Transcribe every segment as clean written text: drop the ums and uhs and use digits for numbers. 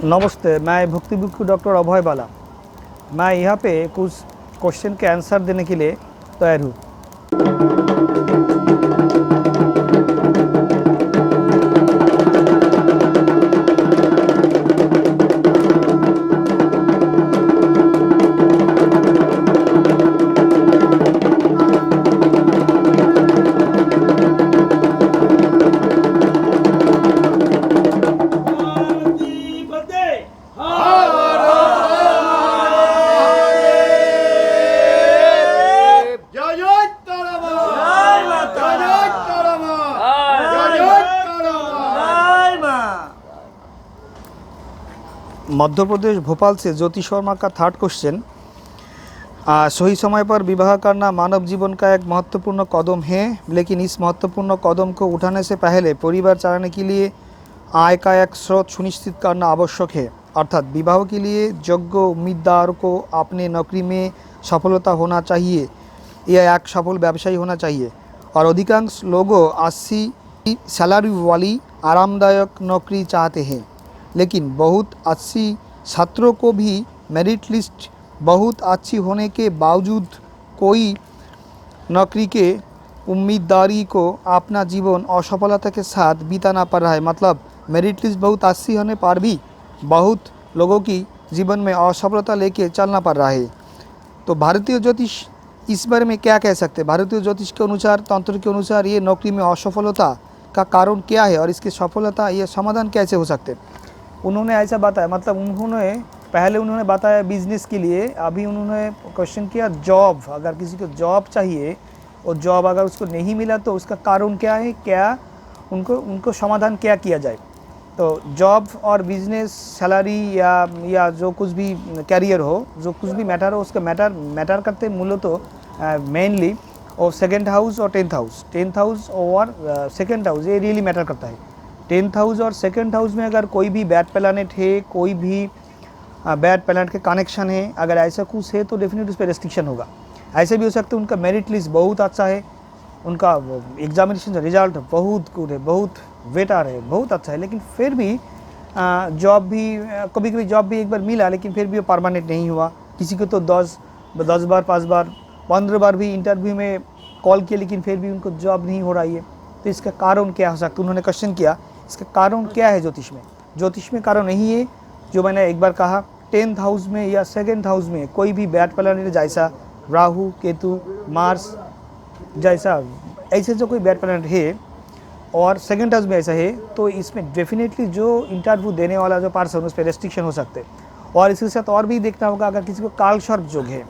नमस्ते, मैं भक्ति भिक्षु डॉक्टर अभय बाला। मैं यहाँ पे कुछ क्वेश्चन के आंसर देने के लिए तैयार हूँ। मध्य प्रदेश भोपाल से ज्योति शर्मा का थर्ड क्वेश्चन। सही समय पर विवाह करना मानव जीवन का एक महत्वपूर्ण कदम है, लेकिन इस महत्वपूर्ण कदम को उठाने से पहले परिवार चलाने के लिए आय का एक स्रोत सुनिश्चित करना आवश्यक है। अर्थात विवाह के लिए योग्य उम्मीदवार को अपने नौकरी में सफलता होना चाहिए या एक सफल व्यवसायी होना चाहिए। और अधिकांश लोगों 80 सैलरी वाली आरामदायक नौकरी चाहते हैं, लेकिन बहुत अच्छी छात्रों को भी मेरिट लिस्ट बहुत अच्छी होने के बावजूद कोई नौकरी के उम्मीदवारी को अपना जीवन असफलता के साथ बिताना पड़ रहा है। मतलब मेरिट लिस्ट बहुत अच्छी होने पर भी बहुत लोगों की जीवन में असफलता लेके चलना पड़ रहा है। तो भारतीय ज्योतिष इस बारे में क्या कह सकते हैं? भारतीय ज्योतिष के अनुसार, तंत्र के अनुसार ये नौकरी में असफलता का कारण क्या है और इसकी सफलता, ये समाधान कैसे हो सकते हैं? उन्होंने ऐसा बताया, मतलब उन्होंने बताया बिजनेस के लिए। अभी उन्होंने क्वेश्चन किया जॉब, अगर किसी को जॉब चाहिए और जॉब अगर उसको नहीं मिला तो उसका कारण क्या है, क्या उनको समाधान क्या किया जाए। तो जॉब और बिजनेस, सैलरी या जो कुछ भी कैरियर हो, जो कुछ भी मैटर हो, उसका मैटर करते मूलतः मेनली और सेकेंड हाउस और टेंथ हाउस और सेकेंड हाउस, ये रियली मैटर करता है। 10th हाउस और सेकेंड हाउस में अगर कोई भी बैड प्लैनेट है, कोई भी बैड प्लैनेट के कनेक्शन है, अगर ऐसा कुछ है तो डेफिनेटली उस पर रेस्ट्रिक्शन होगा। ऐसे भी हो सकता है उनका मेरिट लिस्ट बहुत अच्छा है, उनका एग्जामिनेशन रिजल्ट बहुत गुड है, बहुत बेटर है, बहुत अच्छा है, लेकिन फिर भी जॉब भी कभी कभी जॉब भी एक बार मिला, लेकिन फिर भी वो परमानेंट नहीं हुआ। किसी को तो 10 बार, 5 बार, 15 बार भी इंटरव्यू में कॉल किया, लेकिन फिर भी उनको जॉब नहीं हो रही है। तो इसका कारण क्या हो सकता है? उन्होंने क्वेश्चन किया इसका कारण क्या है ज्योतिष में कारण नहीं है जो मैंने एक बार कहा। 10th हाउस में या सेकेंड हाउस में कोई भी बैड प्लैनेट जैसा राहु, केतु, मार्स जैसा, ऐसे जो कोई बैड प्लैनेट है और सेकेंड हाउस में ऐसा है, तो इसमें डेफिनेटली जो इंटरव्यू देने वाला जो पर्सन उस पर रेस्ट्रिक्शन हो सकते हैं। और इसके साथ और भी देखना होगा, अगर किसी को कालसर्प योग है,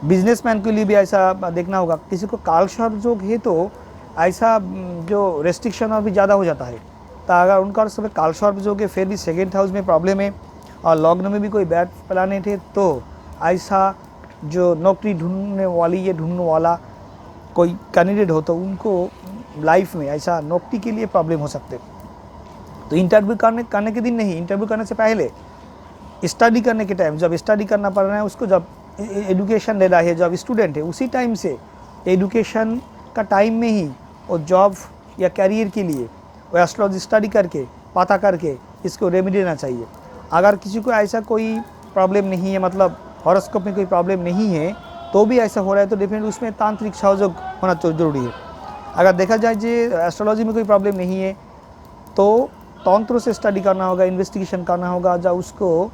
बिजनेसमैन के लिए भी ऐसा देखना होगा, किसी को कालसर्प योग है तो ऐसा जो रेस्ट्रिक्शन और भी ज़्यादा हो जाता है। तो अगर उनका सब कालसर्प योग है, फिर भी सेकेंड हाउस में प्रॉब्लम है और लग्न में भी कोई बैड प्लैनेट है, तो ऐसा जो नौकरी ढूंढने वाला कोई कैंडिडेट हो तो उनको लाइफ में ऐसा नौकरी के लिए प्रॉब्लम हो सकते। तो इंटरव्यू करने के दिन नहीं, इंटरव्यू करने से पहले स्टडी करने के टाइम, जब स्टडी करना पड़ रहा है उसको, जब एजुकेशन ले रहा है, जब स्टूडेंट है, उसी टाइम से एजुकेशन का टाइम में ही और जॉब या कैरियर के लिए वो एस्ट्रोलॉजी स्टडी करके, पता करके इसको रेमेडी देना चाहिए। अगर किसी को ऐसा कोई प्रॉब्लम नहीं है, मतलब हॉरोस्कोप में कोई प्रॉब्लम नहीं है, तो भी ऐसा हो रहा है, तो डेफिनेटली उसमें तांत्रिक सहयोग होना जरूरी है। अगर देखा जाए जो एस्ट्रोलॉजी में कोई प्रॉब्लम नहीं है तो तंत्र से स्टडी करना होगा, इन्वेस्टिगेशन करना होगा, जब उसको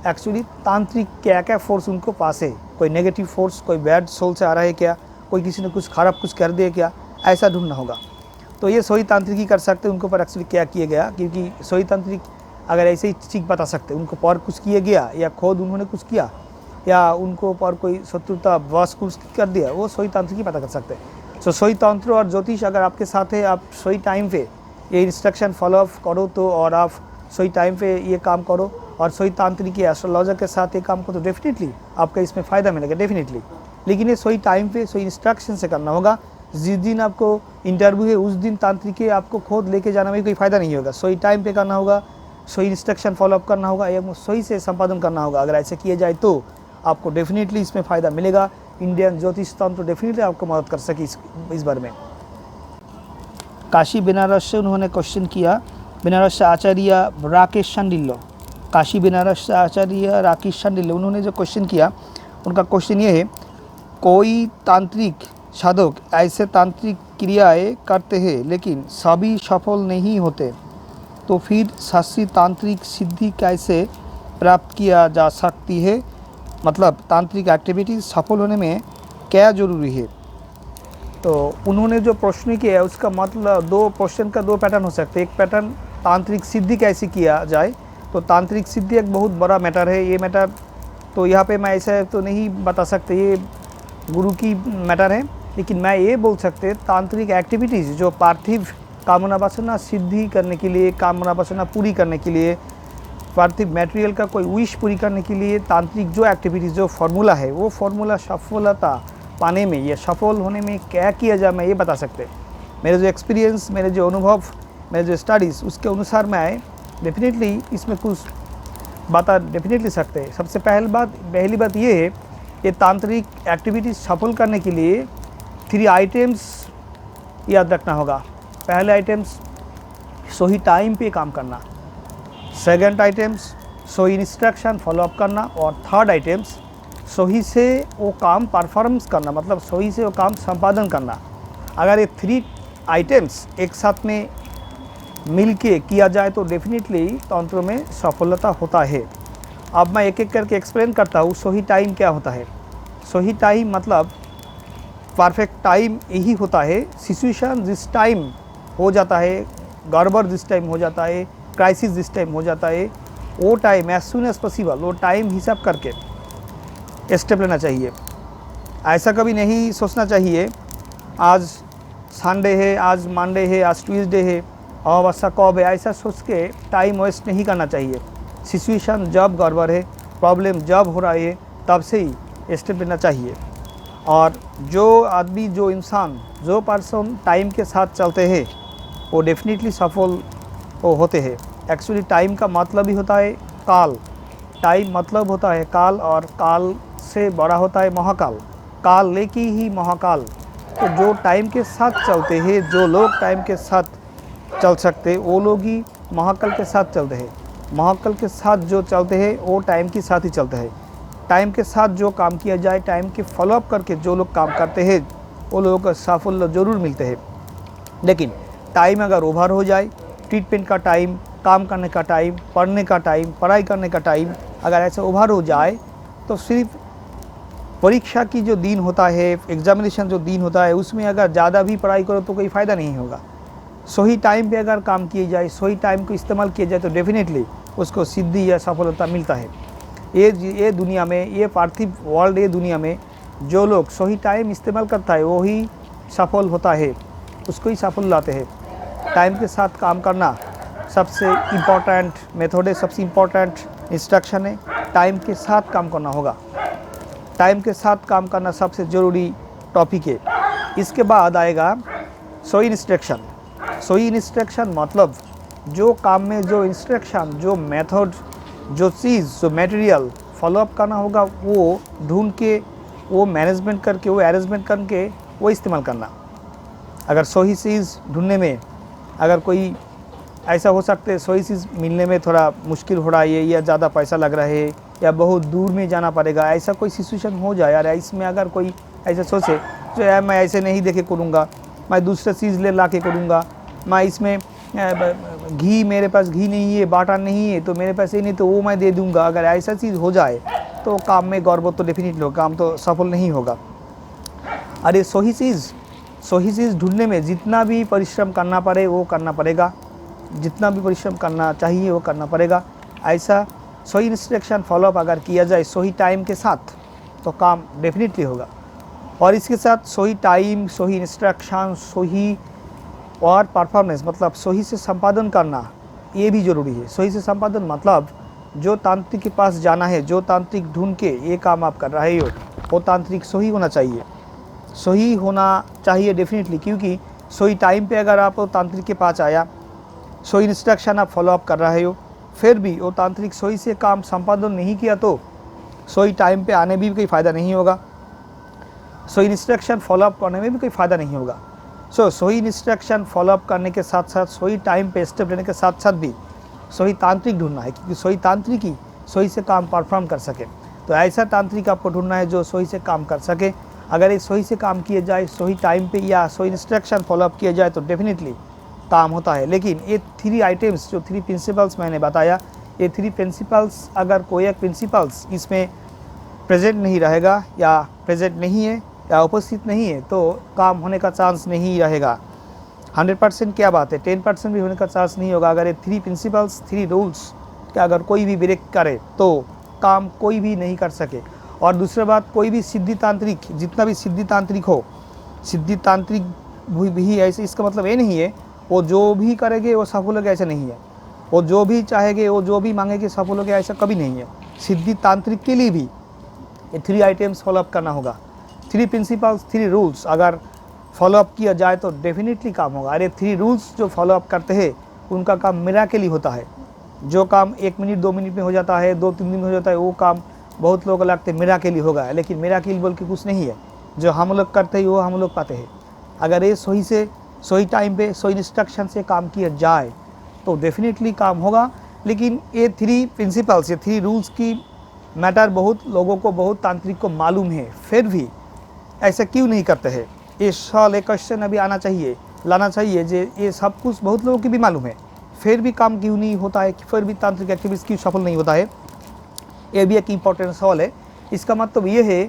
एक्चुअली तांत्रिक क्या क्या फोर्स उनको पास है, कोई नेगेटिव फोर्स, कोई बैड सोल से आ रहा है क्या, कोई किसी ने कुछ खराब कुछ कर दिया क्या, ऐसा ढूंढना होगा। तो ये सोई तांत्रिक ही कर सकते हैं उनके ऊपर एक्चुअली क्या किया गया, क्योंकि सोई तांत्रिक अगर ऐसे ही ठीक बता सकते उनको पर कुछ किया गया या खुद उन्होंने कुछ किया या उनको पर कोई शत्रुता वश कुछ कर दिया, वो सोई तांत्रिक ही पता कर सकते हैं। सो सोई तंत्र और ज्योतिष अगर आपके साथ है, आप सोई टाइम पे ये इंस्ट्रक्शन फॉलोअप करो तो, और आप सोई टाइम पे ये काम करो और सोई तांत्रिक या एस्ट्रोलॉजर के साथ ये काम करो, तो डेफिनेटली आपका इसमें फ़ायदा मिलेगा डेफिनेटली। लेकिन ये सोई टाइम पे सोई इंस्ट्रक्शन से करना होगा। जिस दिन आपको इंटरव्यू है उस दिन तांत्रिक आपको खुद लेके जाना में कोई फ़ायदा नहीं होगा। सोई टाइम पे करना होगा, सोई इंस्ट्रक्शन फॉलोअप करना होगा, या सोई से संपादन करना होगा। अगर ऐसे किया जाए तो आपको डेफिनेटली इसमें फ़ायदा मिलेगा। इंडियन ज्योतिष तंत्र डेफिनेटली आपको मदद कर सके इस बारे में। काशी बनारस से उन्होंने क्वेश्चन किया, बनारस से आचार्य राकेश शांडिल्य। काशी बनारस से आचार्य राकेश शांडिल्य, उन्होंने जो क्वेश्चन किया, उनका क्वेश्चन ये है, कोई तांत्रिक साधक ऐसे तांत्रिक क्रियाएं करते हैं लेकिन सभी सफल नहीं होते, तो फिर शास्त्रीय तांत्रिक सिद्धि कैसे प्राप्त किया जा सकती है, मतलब तांत्रिक एक्टिविटीज़ सफल होने में क्या ज़रूरी है। तो उन्होंने जो प्रश्न किया है उसका मतलब दो क्वेश्चन का दो पैटर्न हो सकते हैं। एक पैटर्न तांत्रिक सिद्धि कैसे किया जाए, तो तांत्रिक सिद्धि एक बहुत बड़ा मैटर है। ये मैटर तो यहाँ पे मैं ऐसा तो नहीं बता सकते, ये गुरु की मैटर है, लेकिन मैं ये बोल सकते तांत्रिक एक्टिविटीज़ जो पार्थिव कामना वासना सिद्धि करने के लिए, कामना वासना पूरी करने के लिए, पार्थिव मटेरियल का कोई विश पूरी करने के लिए तांत्रिक जो एक्टिविटीज़ जो फार्मूला है, वो फार्मूला सफलता पाने में या सफल होने में क्या किया जाए मैं ये बता सकते। मेरे जो एक्सपीरियंस, मेरे जो अनुभव, मेरे जो स्टडीज़, उसके अनुसार मैं डेफिनेटली इसमें कुछ बता डेफिनेटली सकते हैं। सबसे पहली बात ये है, ये तांत्रिक एक्टिविटीज़ सफल करने के लिए 3 आइटम्स याद रखना होगा। पहले आइटम्स सही टाइम पे काम करना, सेकंड आइटम्स सही इंस्ट्रक्शन फॉलोअप करना, और थर्ड आइटम्स सही से वो काम परफॉर्मेंस करना, मतलब सही से वो काम संपादन करना। अगर ये 3 आइटम्स एक साथ में मिल के किया जाए तो डेफिनेटली तंत्र में सफलता होता है। अब मैं एक एक करके एक्सप्लेन करता हूँ सही टाइम क्या होता है। सही टाइम मतलब परफेक्ट टाइम यही होता है, सिचुएशन जिस टाइम हो जाता है, गड़बड़ जिस टाइम हो जाता है, क्राइसिस जिस टाइम हो जाता है, वो time as soon as possible वो टाइम हिसाब करके स्टेप लेना चाहिए। ऐसा कभी नहीं सोचना चाहिए आज संडे है, आज मंडे है, आज ट्यूसडे है, अमावस्या कब है, ऐसा सोच के टाइम वेस्ट नहीं करना चाहिए। सिचुएशन जब गड़बड़ है, प्रॉब्लम जब हो रहा है, तब से ही स्टेप लेना चाहिए। और जो आदमी, जो इंसान, जो पर्सन टाइम के साथ चलते हैं वो डेफिनेटली सफल वो होते हैं। एक्चुअली टाइम का मतलब ही होता है काल। टाइम मतलब होता है काल, और काल से बड़ा होता है महाकाल। काल लेके ही महाकाल। तो जो टाइम के साथ चलते हैं, जो लोग टाइम के साथ चल सकते, वो लोग ही महाकाल के साथ चलते हैं। महाकाल के साथ जो चलते हैं वो टाइम के साथ ही चलते हैं। टाइम के साथ जो काम किया जाए, टाइम के फॉलोअप करके जो लोग काम करते हैं वो लोगों को सफल ज़रूर मिलते हैं। लेकिन टाइम अगर ओवर हो जाए, ट्रीटमेंट का टाइम, काम करने का टाइम, पढ़ने का टाइम, पढ़ाई करने का टाइम अगर ऐसे ओवर हो जाए तो सिर्फ परीक्षा की जो दिन होता है, एग्जामिनेशन जो दिन होता है, उसमें अगर ज़्यादा भी पढ़ाई करो तो कोई फ़ायदा नहीं होगा। सही टाइम पे अगर काम किए जाए, सही टाइम को इस्तेमाल किया जाए तो डेफिनेटली उसको सिद्धि या सफलता मिलता है। ये दुनिया में, ये पार्थिव वर्ल्ड, ये दुनिया में जो लोग सही टाइम इस्तेमाल करता है वही सफल होता है, उसको ही सफल लाते हैं। टाइम के साथ काम करना सबसे इम्पोर्टेंट मेथड है, सबसे इम्पोर्टेंट इंस्ट्रक्शन है। टाइम के साथ काम करना होगा, टाइम के साथ काम करना सबसे ज़रूरी टॉपिक है। इसके बाद आएगा सही इंस्ट्रक्शन। सही इंस्ट्रक्शन मतलब जो काम में जो इंस्ट्रक्शन, जो मेथड, जो चीज़, जो मटेरियल फॉलोअप करना होगा वो ढूंढ के, वो मैनेजमेंट करके, वो अरेंजमेंट करके वो इस्तेमाल करना। अगर सही चीज़ ढूंढने में अगर कोई ऐसा हो सकता है सही चीज़ मिलने में थोड़ा मुश्किल हो रहा है, या ज़्यादा पैसा लग रहा है, या बहुत दूर में जाना पड़ेगा, ऐसा कोई सिचुएशन हो जाए, यार इसमें अगर कोई ऐसा सोचे तो यार मैं ऐसे नहीं देखे करूँगा, मैं दूसरा चीज़ ला के करूँगा, मैं इसमें घी, मेरे पास घी नहीं है, बाटा नहीं है, तो मेरे पास ये नहीं तो वो मैं दे दूँगा, अगर ऐसा चीज़ हो जाए तो काम में गड़बड़ तो डेफिनेटली होगा, काम तो सफल नहीं होगा। अरे सही चीज़ ढूंढने में जितना भी परिश्रम करना पड़े वो करना पड़ेगा, जितना भी परिश्रम करना चाहिए वो करना पड़ेगा। ऐसा सही इंस्ट्रक्शन फॉलोअप अगर किया जाए सही टाइम के साथ तो काम डेफिनेटली होगा। और इसके साथ सही टाइम, सही इंस्ट्रक्शन, सही और परफॉर्मेंस मतलब सही से संपादन करना ये भी ज़रूरी है। सही से संपादन मतलब जो तांत्रिक के पास जाना है, जो तांत्रिक ढूंढ के ये काम आप कर रहे हो, वो तांत्रिक सही होना चाहिए, सही होना चाहिए डेफिनेटली। क्योंकि सही टाइम पे अगर आप तांत्रिक के पास आया, सही इंस्ट्रक्शन आप फॉलोअप कर रहे हो, फिर भी वो तांत्रिक सही से काम संपादन नहीं किया तो सही टाइम पे आने भी कोई फ़ायदा नहीं होगा, सही इंस्ट्रक्शन फॉलोअप करने में भी कोई फ़ायदा नहीं होगा। सही इंस्ट्रक्शन फॉलोअप करने के साथ साथ, सही टाइम पे स्टेप लेने के साथ साथ भी सही तांत्रिक ढूंढना है, क्योंकि सही तांत्रिक ही सही से काम परफॉर्म कर सके। तो ऐसा तांत्रिक आपको ढूंढना है जो सही से काम कर सके। अगर ये सही से काम किए जाए, सही टाइम पे या सही इंस्ट्रक्शन फॉलोअप किया जाए तो डेफिनेटली काम होता है। लेकिन ये 3 आइटम्स जो 3 प्रिंसिपल्स मैंने बताया, ये 3 प्रिंसिपल्स अगर कोई एक प्रिंसिपल्स इसमें प्रेजेंट नहीं रहेगा या प्रेजेंट नहीं है या उपस्थित नहीं है तो काम होने का चांस नहीं रहेगा। 100% क्या बात है, 10% भी होने का चांस नहीं होगा। अगर ये 3 प्रिंसिपल्स 3 रूल्स का अगर कोई भी ब्रेक करे तो काम कोई भी नहीं कर सके। और दूसरी बात, कोई भी सिद्धि तांत्रिक, जितना भी सिद्धि तांत्रिक हो, सिद्धि तांत्रिक भी ऐसे, इसका मतलब ये नहीं है वो जो भी करेंगे वो सफल होगा, ऐसा नहीं है। वो जो भी चाहेंगे, वो जो भी मांगेंगे सफल होगा, ऐसा कभी नहीं है। सिद्धि तांत्रिक के लिए भी ये 3 आइटम्स फॉलोअप करना होगा। 3 प्रिंसिपल्स 3 रूल्स अगर फॉलोअप किया जाए तो डेफिनेटली काम होगा। अरे 3 रूल्स जो फॉलोअप करते हैं उनका काम मिराकल ही होता है। जो काम 1 मिनट 2 मिनट में हो जाता है, 2-3 दिन में हो जाता है, वो काम बहुत लोगों को लगता है मिराकल ही होगा। लेकिन मिराकल बोल के कुछ नहीं है। जो हम लोग करते हैं वो हम लोग पाते हैं। अगर ये सही से सही टाइम पे सही इंस्ट्रक्शन से काम किया जाए तो डेफिनेटली काम होगा। लेकिन ये 3 प्रिंसिपल्स, ये 3 रूल्स की मैटर बहुत लोगों को, बहुत तांत्रिक को मालूम है, फिर भी ऐसा क्यों नहीं करते हैं। ये सवाल, एक क्वेश्चन अभी आना चाहिए, लाना चाहिए जो ये सब कुछ बहुत लोगों की भी मालूम है, फिर भी काम क्यों नहीं होता है, फिर भी तांत्रिक एक्टिविटीज़ क्यों सफल नहीं होता है। ये भी एक इम्पॉर्टेंट सवाल है। इसका मतलब ये है,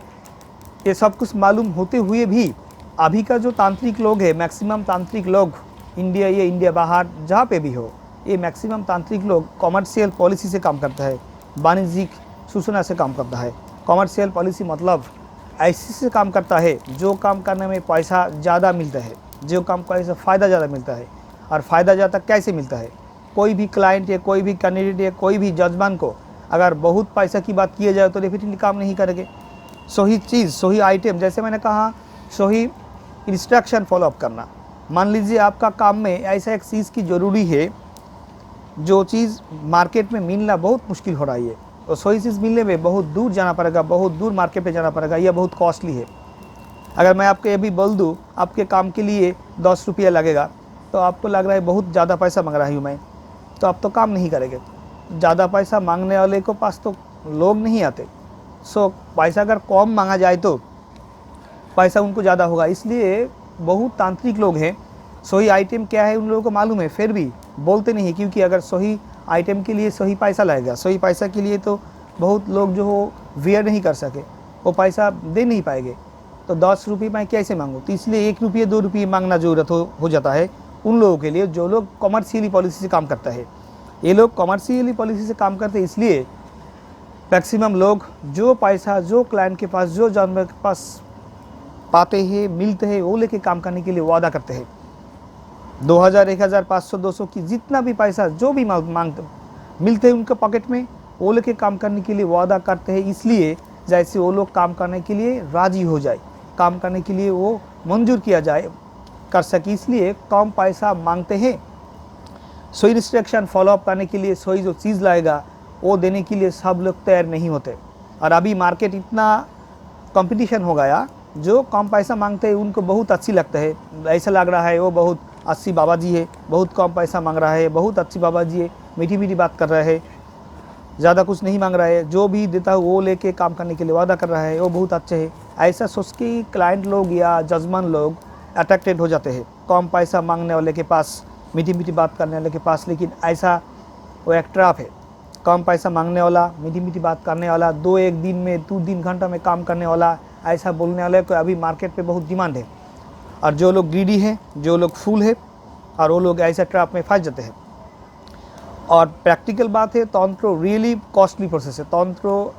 ये सब कुछ मालूम होते हुए भी अभी का जो तांत्रिक लोग है, मैक्सिमम तांत्रिक लोग इंडिया, ये इंडिया बाहर जहाँ पे भी हो, ये मैक्सिमम तांत्रिक लोग कॉमर्शियल पॉलिसी से काम करता है, वाणिज्यिक सूचना से काम करता है। कॉमर्शियल पॉलिसी मतलब ऐसे से काम करता है जो काम करने में पैसा ज़्यादा मिलता है, जो काम करने से फ़ायदा ज़्यादा मिलता है। और फ़ायदा ज़्यादा कैसे मिलता है, कोई भी क्लाइंट या कोई भी कैंडिडेट या कोई भी जजमान को अगर बहुत पैसा की बात किया जाए तो डेफिनेटली काम नहीं करेंगे। सही चीज़, सही आइटम, जैसे मैंने कहा सही इंस्ट्रक्शन फॉलोअप करना। मान लीजिए आपका काम में ऐसा एक चीज़ की ज़रूरी है जो चीज़ मार्केट में मिलना बहुत मुश्किल हो रही है, और सही चीज़ मिलने में बहुत दूर जाना पड़ेगा, बहुत दूर मार्केट पे जाना पड़ेगा, यह बहुत कॉस्टली है। अगर मैं आपको ये भी बोल दूँ आपके काम के लिए 10 रुपया लगेगा तो आपको लग रहा है बहुत ज़्यादा पैसा मांग रहा हूँ मैं, तो आप तो काम नहीं करेंगे। ज़्यादा पैसा मांगने वाले को पास तो लोग नहीं आते। सो पैसा अगर कम मांगा जाए तो पैसा उनको ज़्यादा होगा। इसलिए बहुत तांत्रिक लोग हैं, सही आइटम क्या है उन लोगों को मालूम है, फिर भी बोलते नहीं, क्योंकि अगर सही आइटम के लिए सही पैसा लगेगा, सही पैसा के लिए तो बहुत लोग जो हो वेयर नहीं कर सके, वो पैसा दे नहीं पाएंगे। तो 10 रुपये मैं कैसे मांगूँ, तो इसलिए 1 रुपये 2 रुपये मांगना ज़रूरत हो जाता है उन लोगों के लिए जो लोग कॉमर्शियली पॉलिसी से काम करता है। ये लोग कॉमर्शियली पॉलिसी से काम करते हैं, इसलिए मैक्सिमम लोग जो पैसा, जो क्लाइंट के पास, जो जानवर के पास पाते हैं, मिलते हैं, वो लेके काम करने के लिए वादा करते हैं। 2000, 1000, 500, 200 की जितना भी पैसा जो भी मांगते मिलते हैं उनके पॉकेट में, वो लेके काम करने के लिए वादा करते हैं। इसलिए जैसे वो लोग काम करने के लिए राज़ी हो जाए, काम करने के लिए वो मंजूर किया जाए, कर सके, इसलिए कम पैसा मांगते हैं। सही इंस्ट्रक्शन फॉलोअप करने के लिए सही जो चीज़ लाएगा वो देने के लिए सब लोग तैयार नहीं होते। और अभी मार्केट इतना कंपटीशन हो गया, जो कम पैसा मांगते हैं उनको बहुत अच्छी लगता है, ऐसा लग रहा है वो बहुत अच्छी बाबा जी है, बहुत कम पैसा मांग रहा है, बहुत अच्छी बाबा जी है, मीठी मीठी बात कर रहा है, ज़्यादा कुछ नहीं मांग रहा है, जो भी देता है वो लेके काम करने के लिए वादा कर रहा है, वो बहुत अच्छे है। ऐसा सोच के क्लाइंट लोग या जजमान लोग अट्रैक्टेड हो जाते हैं कम पैसा मांगने वाले के पास, मीठी मीठी बात करने वाले के पास। लेकिन ऐसा वो एक ट्रैप है। कम पैसा मांगने वाला, मीठी मीठी बात करने वाला, 2-1 दिन में 2-3 घंटा में काम करने वाला, ऐसा बोलने वाले को अभी मार्केट पे बहुत डिमांड है। और जो लोग ग्रीडी हैं, जो लोग फूल है, और वो लोग ऐसा ट्रैप में फंस जाते हैं। और प्रैक्टिकल बात है, तंत्र रियली कॉस्टली प्रोसेस है। तंत्र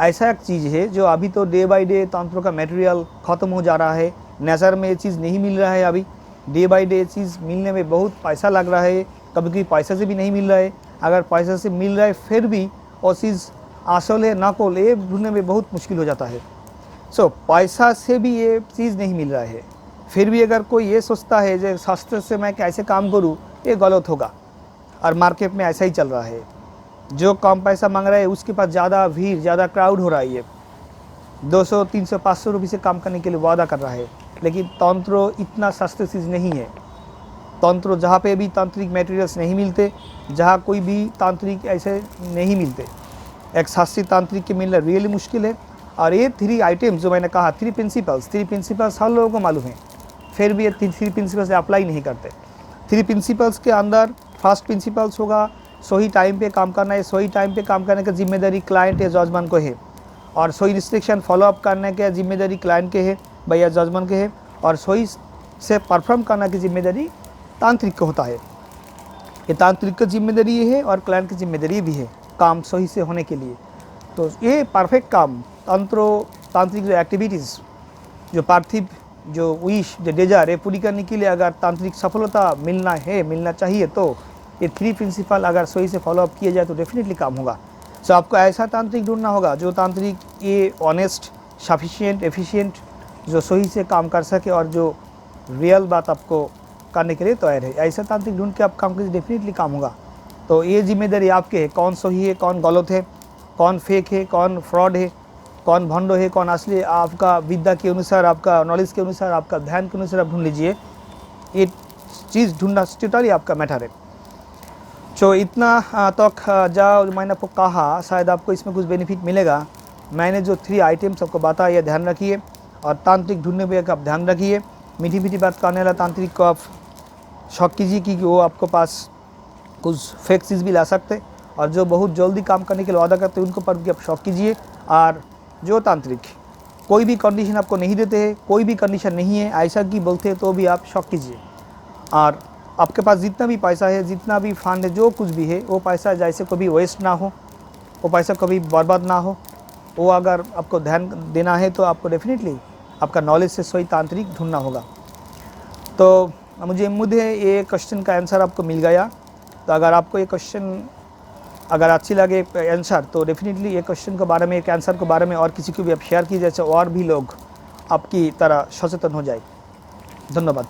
ऐसा एक चीज़ है जो अभी तो डे बाय डे तंत्रों का मटेरियल ख़त्म हो जा रहा है, नेचर में ये चीज़ नहीं मिल रहा है। अभी डे बाय डे चीज़ मिलने में बहुत पैसा लग रहा है, कभी कभी पैसा से भी नहीं मिल रहा है। अगर पैसा से मिल रहा है फिर भी वो चीज़ असल है नकल, ये ढूंढने में बहुत मुश्किल हो जाता है। सो पैसा से भी ये चीज़ नहीं मिल रहा है, फिर भी अगर कोई ये सोचता है जो शास्त्र से मैं कैसे काम करूँ, ये गलत होगा। और मार्केट में ऐसा ही चल रहा है, जो कम पैसा मांग रहा है उसके पास ज़्यादा भीड़, ज़्यादा क्राउड हो रही है, 200, 300, 500 रुपये से काम करने के लिए वादा कर रहा है। लेकिन तंत्र इतना सस्ती चीज़ नहीं है। तंत्र जहाँ पे भी तांत्रिक मटेरियल्स नहीं मिलते, जहाँ कोई भी तांत्रिक ऐसे नहीं मिलते, एक शास्त्रीय तांत्रिक के मिलना रियली मुश्किल है। और ये 3 आइटम्स जो मैंने कहा, 3 प्रिंसिपल्स हर लोगों को मालूम है, फिर भी ये 3 प्रिंसिपल्स अप्लाई नहीं करते। 3 प्रिंसिपल्स के अंदर फर्स्ट प्रिंसिपल्स होगा सही टाइम पे काम करना है। सही टाइम पे काम करने का जिम्मेदारी क्लाइंट या जजमान को है, और सही रिस्ट्रिक्शन फॉलोअप करने की जिम्मेदारी क्लाइंट के है भैया जजमान के है, और सही से परफॉर्म करने की जिम्मेदारी तांत्रिक को होता है। ये तांत्रिक की जिम्मेदारी है और क्लाइंट की जिम्मेदारी भी है काम सही से होने के लिए। तो ये परफेक्ट काम तांत्रिक जो एक्टिविटीज़, जो पार्थिव जो विश, जो डिजायर है पूरी करने के लिए अगर तांत्रिक सफलता मिलना चाहिए, तो ये 3 प्रिंसिपल अगर सही से फॉलोअप किया जाए तो डेफिनेटली काम होगा। सो आपको ऐसा तांत्रिक ढूंढना होगा जो तांत्रिक ये ऑनेस्ट, सफिशिएंट, एफिशिएंट, जो सही से काम कर सके और जो रियल बात आपको करने के लिए तैयार है। ऐसा तांत्रिक ढूंढ के आप काम कीजिए, डेफिनेटली काम होगा। तो ये जिम्मेदारी आपके है, कौन सही है, कौन गलत है, कौन फेक है, कौन फ्रॉड है, कौन भंडो है, कौन असली, आपका विद्या के अनुसार, आपका नॉलेज के अनुसार, आपका ध्यान के अनुसार आप ढूंढ लीजिए। ये चीज़ ढूंढना टोटली आपका मैटर है। तो इतना तक जो मैंने आपको कहा, शायद आपको इसमें कुछ बेनिफिट मिलेगा। मैंने जो 3 आइटम्स आपको बताया, ध्यान रखिए, और तांत्रिक ढूंढने में आप ध्यान रखिए। मीठी मीठी बात करने वाला तांत्रिक को आप शक कीजिए कि वो आपको पास कुछ फेक चीज़ भी ला सकते, और जो बहुत जल्दी काम करने के लिए वादा करते हैं उनको पर भी आप शक कीजिए। और जो तांत्रिक कोई भी कंडीशन आपको नहीं देते हैं, कोई भी कंडीशन नहीं है ऐसा कि बोलते हैं, तो भी आप शक कीजिए। और आपके पास जितना भी पैसा है, जितना भी फंड है, जो कुछ भी है, वो पैसा जैसे कभी वेस्ट ना हो, वो पैसा कभी बर्बाद ना हो। वो अगर आपको ध्यान देना है तो आपको डेफिनेटली आपका नॉलेज से सही तांत्रिक ढूंढना होगा। तो मुझे उम्मीद है ये क्वेश्चन का आंसर आपको मिल गया। तो अगर आपको ये क्वेश्चन अगर अच्छी लगे आंसर, तो डेफिनेटली ये क्वेश्चन के बारे में, एक आंसर के बारे में और किसी को भी आप शेयर कीजिए, जैसे और भी लोग आपकी तरह सचेतन हो जाए। धन्यवाद।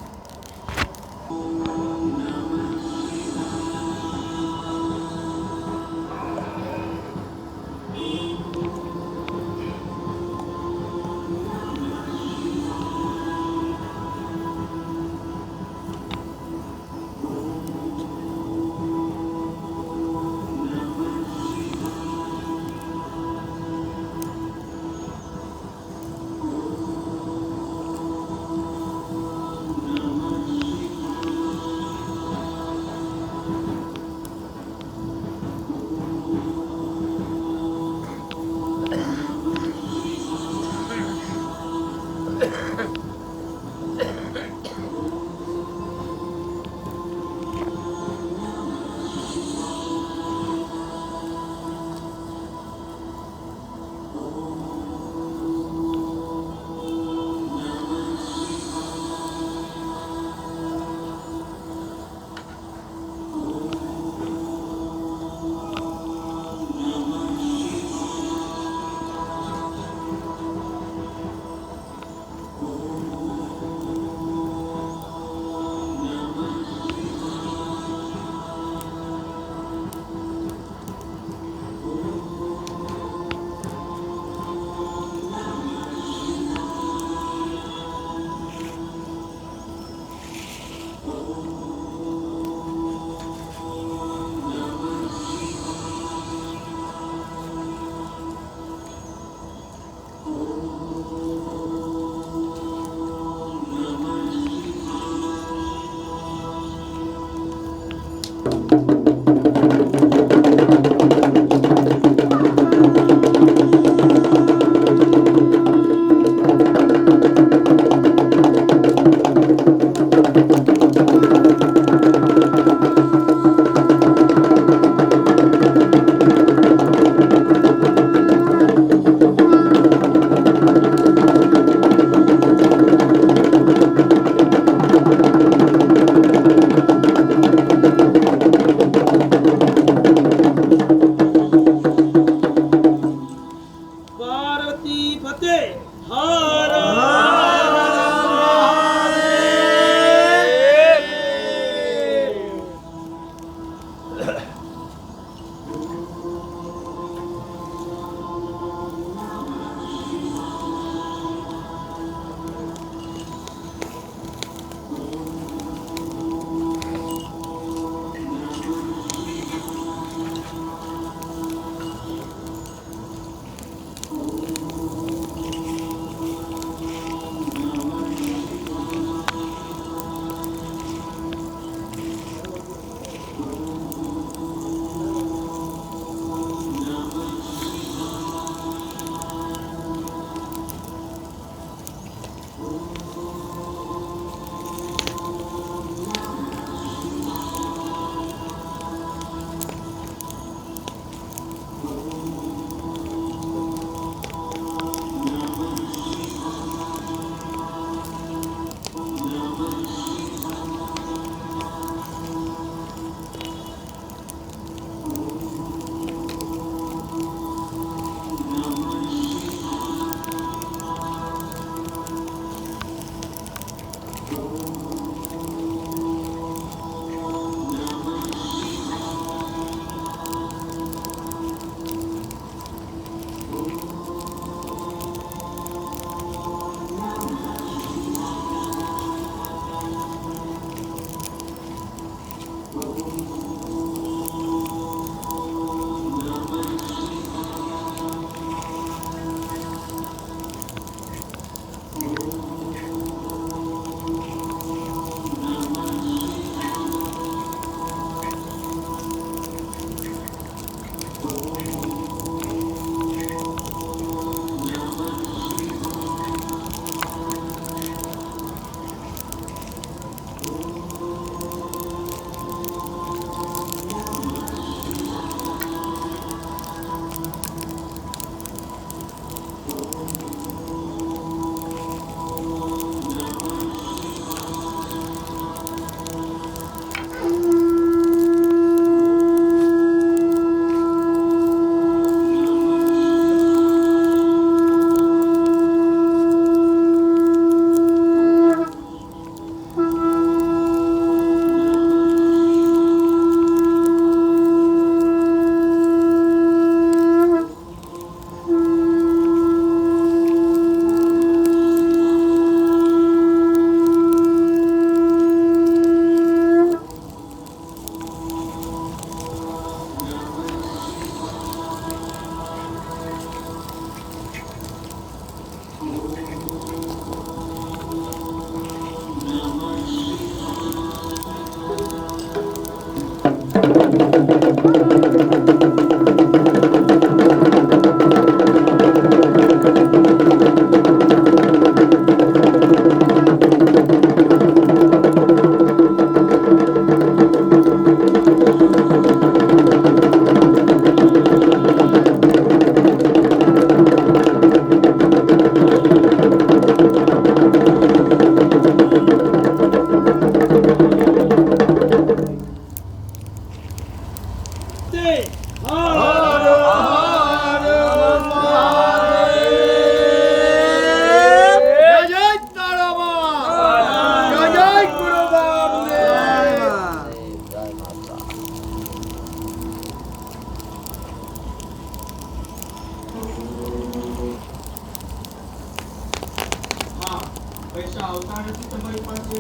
पैसा આવતા નથી તમારી પાસે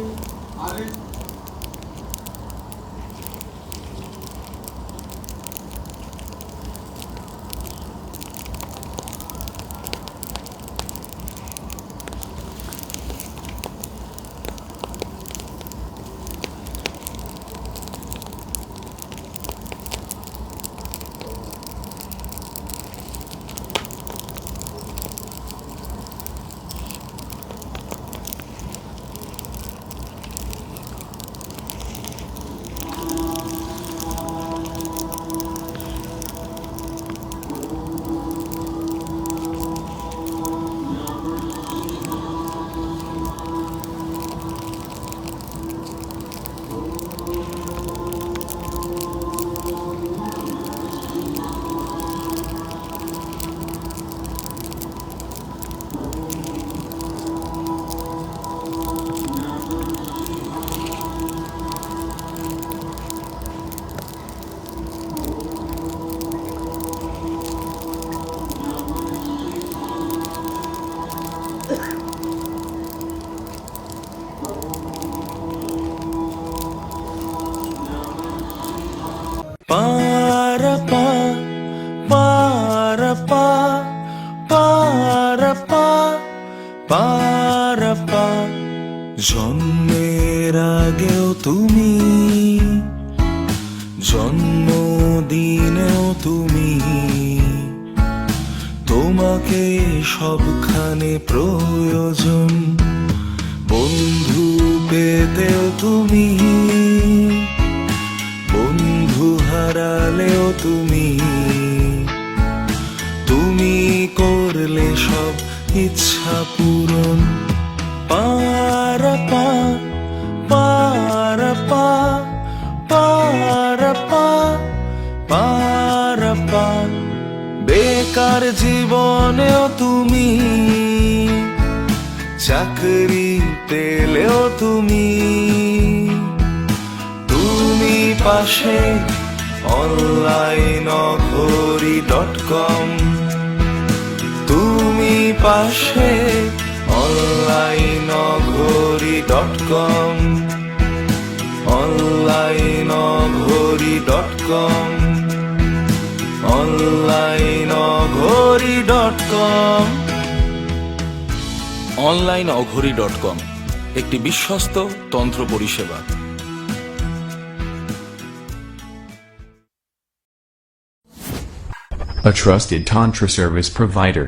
આવે পারপা পারপা পারপা পারপা জন্মের আগেও তুমি জন্মদিনেও তুমি তোমাকে সবখানে প্রয়োজন বন্ধু পেতেও তুমি বন্ধু হারালেও তুমি তুমি করলে সব ইচ্ছা পূরণ পারপা পারপা পারপা পারপা বেকার জীবনেও তুমি চাকরি পেলেও তুমি তুমি পাশে onlineoghori.com তুমি পাশে onlineoghori.com onlineoghori.com onlineoghori.com onlineoghori.com একটি বিশ্বস্ত তন্ত্র পরিষেবা। A trusted Tantra service provider.